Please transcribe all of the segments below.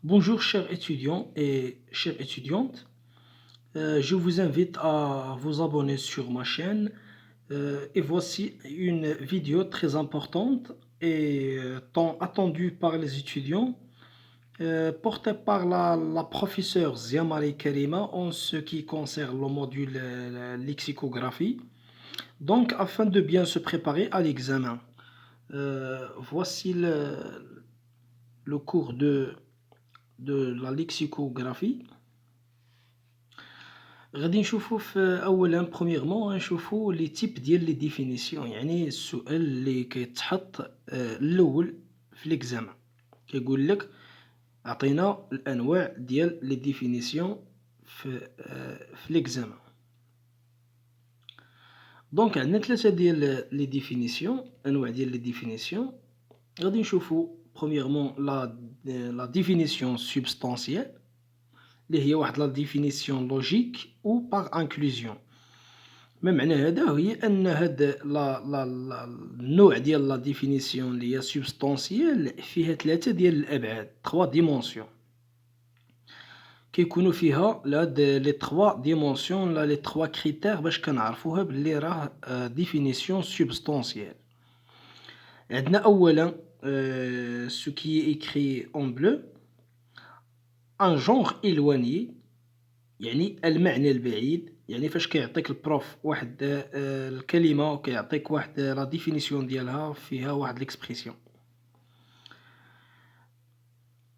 Bonjour chers étudiants et chères étudiantes. Je vous invite à vous abonner sur ma chaîne et voici une vidéo très importante et tant attendue par les étudiants, portée par la professeure Ziamari Karima en ce qui concerne le module lexicographie. Donc afin de bien se préparer à l'examen, voici le cours de la lexicographie. غادي نشوفوا اولا premièrement نشوفوا لي تيب ديال لي ديفينيسيون، يعني السؤال اللي كيتحط الاول في ليكزامان كيقول لك عطينا الانواع ديال لي ديفينيسيون في ليكزامان. دونك عندنا ثلاثه ديال لي ديفينيسيون، انواع ديال لي ديفينيسيون. غادي نشوفوا premièrement لا ديفينيسيون سوبستانسييل اللي هي واحد لا ديفينيسيون لوجيك او باغ انكلوزيون. ما معنى هذا؟ هي ان هاد النوع ديال لا ديفينيسيون اللي هي سوبستانسييل فيها ثلاثه ديال الابعاد، 3 ديمونسيون. كيكونوا فيها هاد لي 3 ديمونسيون لا لي 3 كريتير باش كنعرفوها باللي راه ديفينيسيون سوبستانسييل. عندنا اولا ce qui est écrit en bleu un genre éloigné، يعني المعنى البعيد. يعني فاش كيعطيك البروف واحد الكلمة وكيعطيك واحد لا ديفينيسيون ديالها فيها واحد ليكسبريسيون،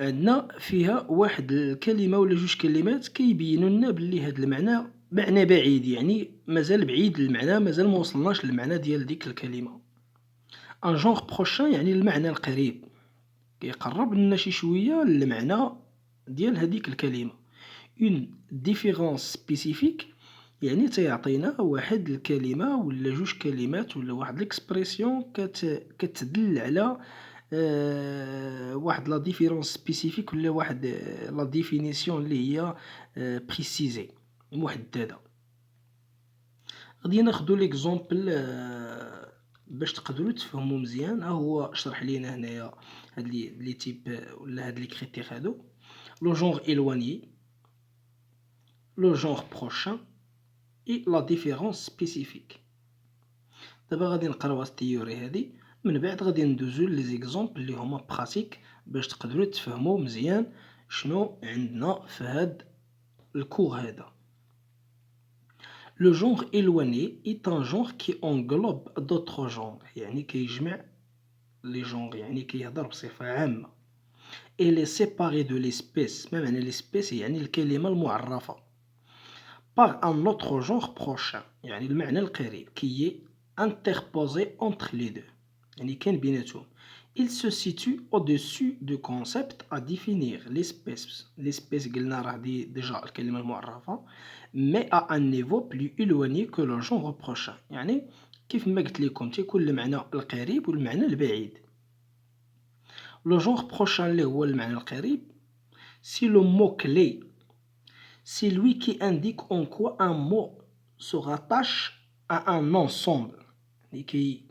عندنا فيها واحد الكلمة ولا جوج كلمات كيبينوا لنا باللي هاد المعنى معنى بعيد، يعني مازال بعيد المعنى، مازال ما وصلناش للمعنى ديال ديك الكلمة. ان جونغ بروشان يعني المعنى القريب، كيقرب لنا شي شوية للمعنى ديال هذيك الكلمة. اون ديفيرونس سبيسيفيك يعني تيعطينا واحد الكلمة ولا جوج كلمات ولا واحد ليكسبريسيون كتدل على واحد لا ديفيرونس سبيسيفيك ولا واحد لا ديفينيسيون اللي هي بريسيزي محددة. غادي ناخدو ليكزومبل باش تقدروا تفهموا مزيان. ها هو شرح لينا هنايا هاد لي تيب ولا هاد لي كريتير هادو: لو جونغ éloigné، لو جونغ بروشان et la différence spécifique. دابا غادي نقراو التيوري هادي، من بعد غادي ندوزو لي زيكزامبل اللي هما براتيك باش تقدروا تفهموا مزيان شنو عندنا في هاد الكور هذا. Le genre éloigné est un genre qui englobe d'autres genres، يعني كيجمع لي جونغ، يعني كيهضر بصفة عامة. Et les séparé de l'espèce، ما معنى l'espèce؟ يعني الكلمة المعرفة. par un autre genre prochain، يعني المعنى القريب qui est interposé entre les deux، يعني كان بيناتهم. il se situe au-dessus du concept à définir l'espèce قلنا راه déjà الكلمة المعرفة، mais à un niveau plus éloigné que le genre prochain، يعني كيف ما قلت لكم تيكون المعنى القريب والمعنى البعيد. le genre prochain اللي هو المعنى القريب c'est le mot clé، c'est lui qui indique en quoi un mot se rattache à un ensemble. يعني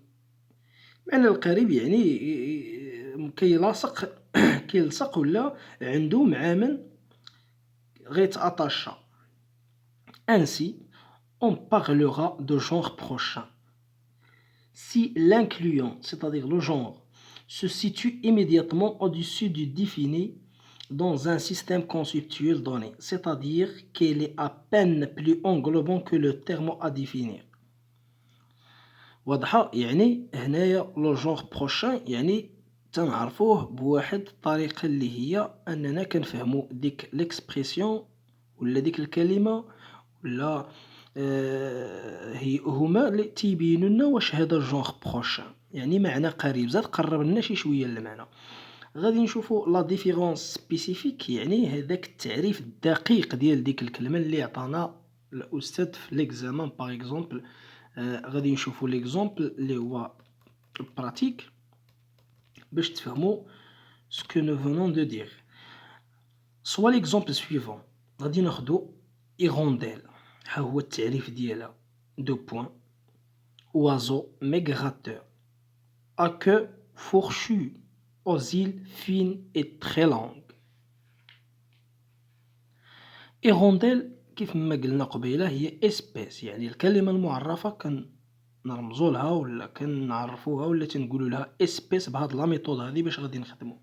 معنى القريب يعني كيلاصق كيلصق ولا عنده مع من غيتاتاشا. Ainsi, on parlera de genre prochain si l'incluant, c'est-à-dire le genre, se situe immédiatement au-dessus du défini dans un système conceptuel donné, c'est-à-dire qu'il est à peine plus englobant que le terme à définir. واضحة؟ يعني هنايا لو جونغ بروشان يعني تنعرفوه بواحد الطريقة اللي هي أننا كنفهمو ديك ليكسبريسيون ولا ديك الكلمة ولا هما اللي تيبينوا لنا واش هذا الجونغ بروشان، يعني معنى قريب، زاد قرب لنا شي شوية للمعنى. غادي نشوفوا لا ديفيرونس سبيسيفيك، يعني هذاك التعريف الدقيق ديال ديك الكلمة اللي عطانا الأستاذ في ليكزامان. باغ اكزومبل غادي نشوفوا ليكزومبل اللي هو براتيك باش تفهموا ce que nous venons de dire. soit l'exemple suivant، غادي ناخدو hirondelle، ها هو التعريف ديالها: دو بوين oiseau migrateur à queue fourchue aux îles fines et très longues. إيغونديل كيف ما قلنا قبيلة هي اسبيس، يعني الكلمة المعرفة كنرمزو لها ولا كنعرفوها ولا تنقولوا لها اسبيس بهاد لا ميثود هادي باش غادي نخدمو.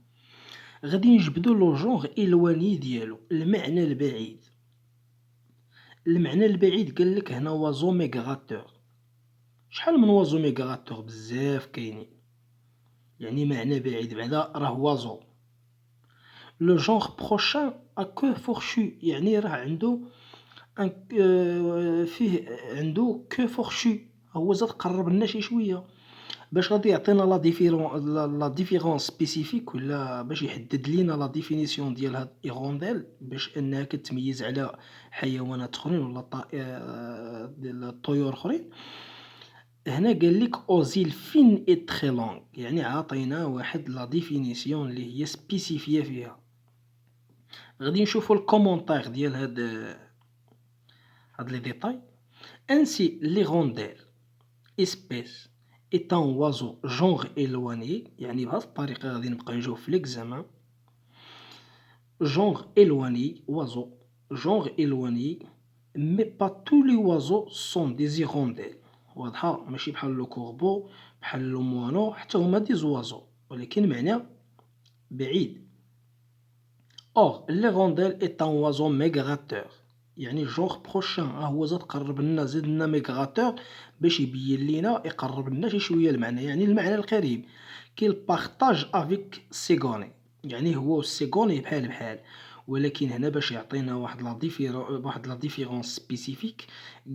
غادي نجبدو لو جونغ إلواني ديالو، المعنى البعيد. المعنى البعيد قالك هنا وازو ميغراتور. شحال من وازو ميغراتور؟ بزاف كاينين، يعني معنى بعيد بعدا راه وازو. لو جونغ بروشان ا كو فورشو، يعني راه عنده فيه عنده كو فورشو، هو زاد قرب لنا شي شويه باش غادي يعطينا لا ديفيرونس سبيسيفيك، ولا باش يحدد لينا لا ديفينيسيون ديال هاد ايغونديل باش انها كتميز على حيوانات اخرين ولا ديال الطيور اخرين. هنا قال لك اوزيل فين اي تري لونغ، يعني عطينا واحد لا ديفينيسيون اللي هي سبيسيفيه فيها. غادي نشوفوا الكومونتير ديال هاد لي ديتاي. Ainsi, l'hirondelle, espèce, est un oiseau genre éloigné. يعني بهذه الطريقة غادي نبقى نجاوب في l'examen. Genre éloigné, oiseau, genre éloigné, mais pas tous les oiseaux sont des hirondelles. واضحة؟ ماشي بحال لو كوربو، بحال لو موانو، حتى هما دي زوازو، ولكن معنى بعيد. Or, l'hirondelle est un oiseau migrateur. يعني جونغ بروشان هو زاد قرب لنا، زاد لنا ميغراتور باش يبين لينا، يقرب لنا شي شويه المعنى، يعني المعنى القريب. كيل بارطاج افيك سيغوني، يعني هو والسيغوني بحال بحال، ولكن هنا باش يعطينا واحد لا ديفيرونس سبيسيفيك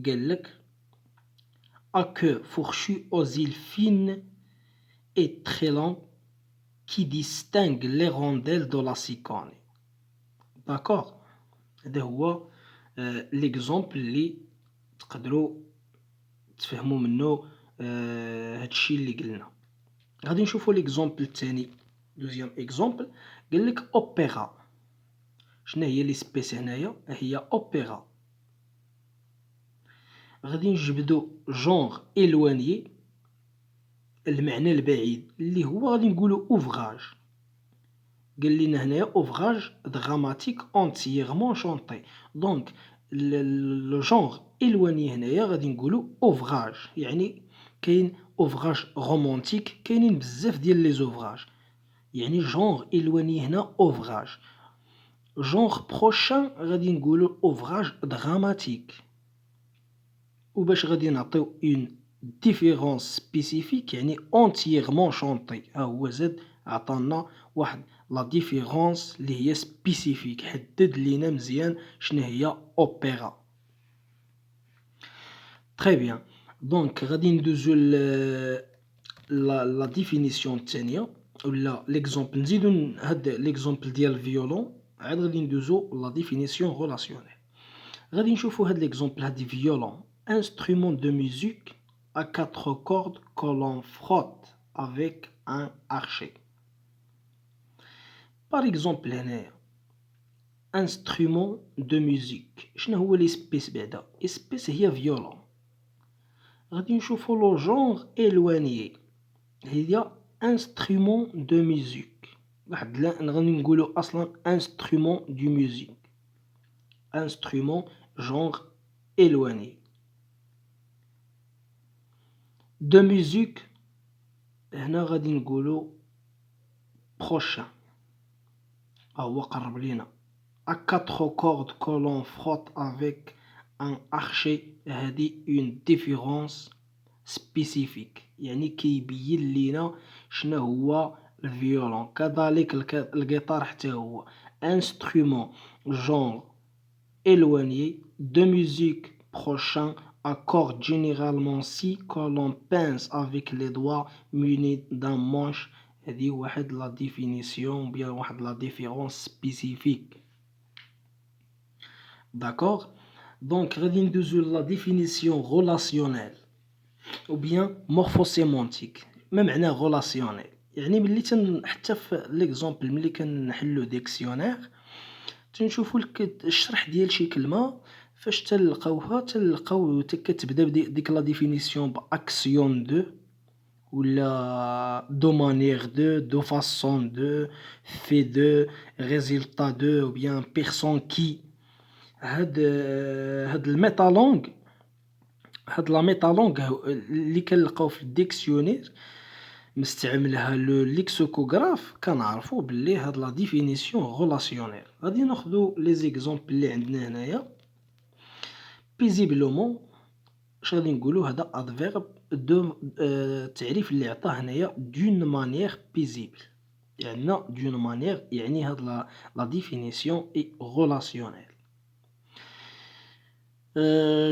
قال لك ا كو فورشو اوزيل فين اي تري لون كي ديستانغ لي رونديل دو لا سيغوني. داكوغ، هذا هو ليكزومبل اللي تقدروا تفهموا منه هادشي اللي قلنا. غادي نشوفوا ليكزومبل الثاني، دوزيام اكزومبل. قال لك اوبيرا. شنو هي لي سبيس هنايا؟ هي اوبيرا. غادي نجبدوا جونغ الواني، المعنى البعيد اللي هو غادي نقولوا اوفراج. قال لنا هنايا اوفراج دراماتيك اونتييرمون شونطي. دونك لو جونغ الواني هنايا غادي نقولوا اوفراج، يعني كاين اوفراج رومانتيك، كاينين بزاف ديال لي زوفراج، يعني جونغ الواني هنا اوفراج. جونغ بروشان غادي نقولوا اوفراج دراماتيك. وباش غادي نعطيو اون ديفيرونس سبيسيفيك يعني اونتييرمون شونطي، ها هو زاد عطانا واحد لا ديفيرونس اللي هي سبيسيفيك، حدد لينا مزيان شنو هي اوبيرا. تري بيان. دونك غادي ندوزو لا ديفينيسيون الثانيه ولا ليكزومبل، نزيدو هاد ليكزومبل ديال الفيولون، عاد غادي ندوزو لا ديفينيسيون غولاسيونيل. غادي نشوفو هاد ليكزومبل هادي فيولون، instrument de musique à 4 cordes que l'on frotte avec un archet. Par exemple هنايا instrument de musique، شنو هو l'espèce بعدا؟ espèce هي violon. غادي نشوفو لو جونغ éloigné هي instrument de musique، واحد غادي نقولو اصلا instrument du musique، instrument genre éloigné. de musique هنا غادي نقولو prochain، هو قرب لينا. à 4 cordes que l'on frotte avec un archet، هذه une différence spécifique، يعني كيبين لينا شنو هو الفيولون. كذلك الجيتار حتى هو instrument genre éloigné de musique prochain à cordes généralement si que l'on pince avec les doigts munis d'un manche. هذه واحد لا ديفينيسيون بيان واحد لا ديفيرونس سبيسيفيك. داكوغ، دونك غادي ندوزو لا ديفينيسيون غولاسيونيل او بيان مورفوسيمونتيك. ما معنى غولاسيونيل؟ يعني ملي حتى في ليكزومبل ملي كنحلو ديكسيونير تنشوفو الشرح ديال شي كلمه، فاش تلقاو كتبدا بديك لا ديفينيسيون باكسيون دو ولا دو مانيير دو فاسون دو في دو ريزولتا دو او بيان بيرسون كي. هاد الميتالونغ، هاد لا ميتالونغ اللي كنلقاو في الديكسيونير مستعملها ليكسيكوغراف، كنعرفو بلي هاد لا ديفينيسيون غولاسيونيل. غادي ناخدو لي زيكزومبل اللي عندنا هنايا. بيزيبلومون اش غادي نقولو؟ هذا ادفيرب دو التعريف اللي عطاه هنايا دون مانيير بيزيبل، عندنا دون مانيير يعني هاد لا ديفينيسيون اي غولاسيونيل.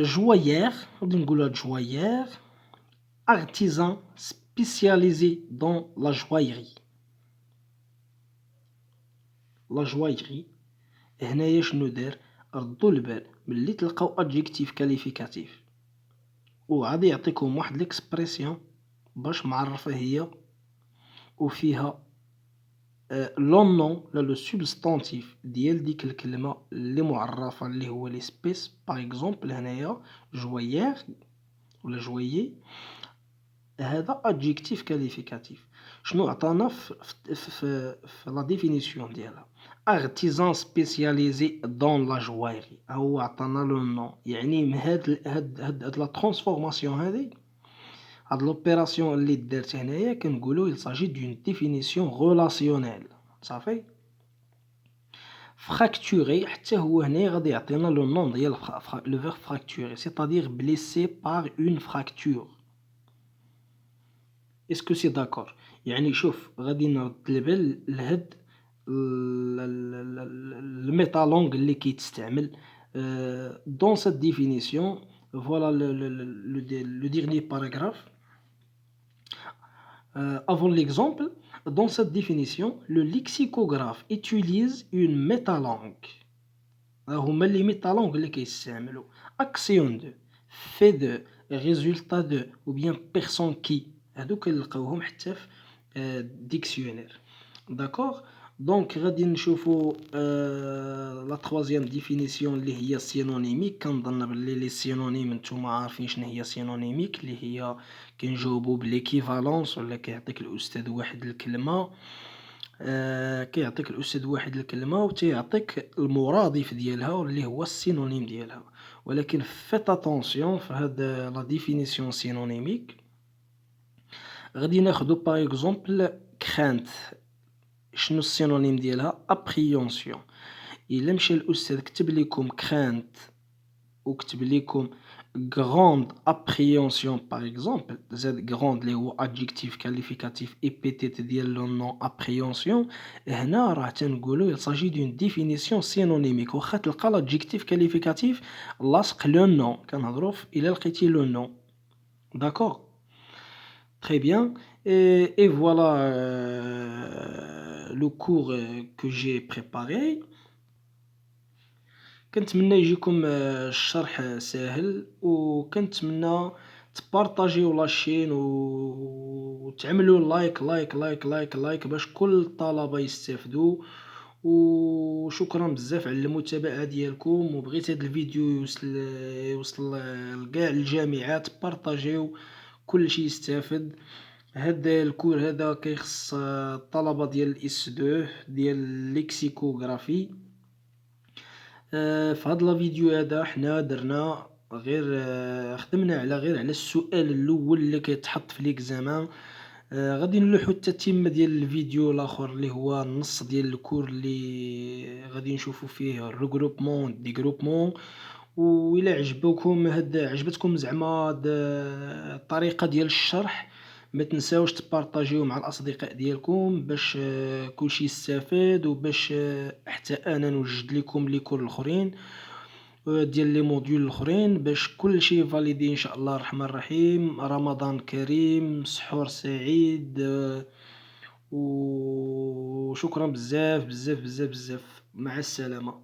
جوايير غادي نقولو جوايير artisan spécialisé dans la joaillerie. لا جوايري هنايا شنو دار؟ ردوا البال ملي تلقاو ادجيكتيف كاليفيكاتيف وغادي يعطيكم واحد ليكسبرسيون باش معرفه هي وفيها لون نون لا لو سوبستانتيف ديال ديك الكلمه اللي معرفه اللي هو لي سبيس. باغ اكزومبل هنايا جوايير ولا جويي، هذا adjectif qualificatif. شنو عطانا في لا ديفينيسيون ديالها؟ artisan spécialisé dans la joaillerie، هو عطانا لو نون. يعني من هاد لا ترانسفورماسيون هاد لوبيراسيون اللي دارت هنايا كنقولوا il s'agit d'une définition relationnelle. صافي. fracturé حتى هو هنا غادي يعطينا لو نون ديال لو فيرب fracturer c'est-à-dire blessé par une fracture. اسكو سي داكور؟ يعني شوف غادي نرد البال لهاد الميتالونغ اللي كيتستعمل دون سيت ديفينيسيون. فوالا لو ديرني باراغراف avant l'exemple. Dans cette définition, le lexicographe utilise une métalangue. هما اللي métalangue اللي كيستعملوا action de, fait de, résultat de ou bien personne qui. هادو كنلقاوهم حتى في ديكسيونير. داكوغ. دونك غادي نشوفو لا تروازيام ديفينيسيون اللي هي سينونيميك. كنظن بلي لي سينونيم نتوما عارفين شنو هي سينونيميك، اللي هي كنجاوبو بليكيفالونس ولا كيعطيك الاستاذ واحد الكلمه، كيعطيك الاستاذ واحد الكلمه وتيعطيك المرادف ديالها اللي هو السينونيم ديالها. ولكن فيت اتونسيون في هاد لا ديفينيسيون سينونيميك. غادي ناخدو باغ اكزومبل كرانت. شنو السينونيم ديالها؟ ابريونسيون. الا مشى الاستاذ كتب لكم كرانت وكتب لكم grande appréhension par exemple، زاد grande اللي هو adjectif qualificatif épithéte ديال لو نون appréhension، هنا راه تنقولوا il s'agit d'une définition synonymique. واخا تلقى l'adjectif qualificatif لاصق لو نون، كنهضروا الى لقيتي لو نون. d'accord. Très bien. Et voilà le cours que j'ai préparé. كنتمنى يجيكم الشرح ساهل، وكنتمنى تبارطاجيو لاشين وتعملوا لايك لايك لايك لايك لايك باش كل الطلبة يستافدوا. وشكرا بزاف على المتابعة ديالكم، وبغيت هذا الفيديو يوصل لكاع الجامعات. بارطاجيو كلشي يستافد. هذا الكور هذا كيخص الطلبة ديال الاس 2 ديال الليكسيكوغرافي. في هذا الفيديو هذا حنا درنا غير خدمنا على السؤال الاول اللي كيتحط في ليكزامان. غادي نلوحو التتمه ديال الفيديو الاخر اللي هو النص ديال الكور اللي غادي نشوفو فيه الريغروبمون دي جروبمون. وإلا عجبتكم زعما الطريقه ديال الشرح، ما تنساوش تبارطاجيو مع الاصدقاء ديالكم باش كلشي يستافد، وباش حتى انا نوجد لكم لي كور الاخرين ديال لي موديول الاخرين باش كلشي فاليدي ان شاء الله الرحمن الرحيم. رمضان كريم، سحور سعيد، وشكرا بزاف بزاف بزاف بزاف. مع السلامه.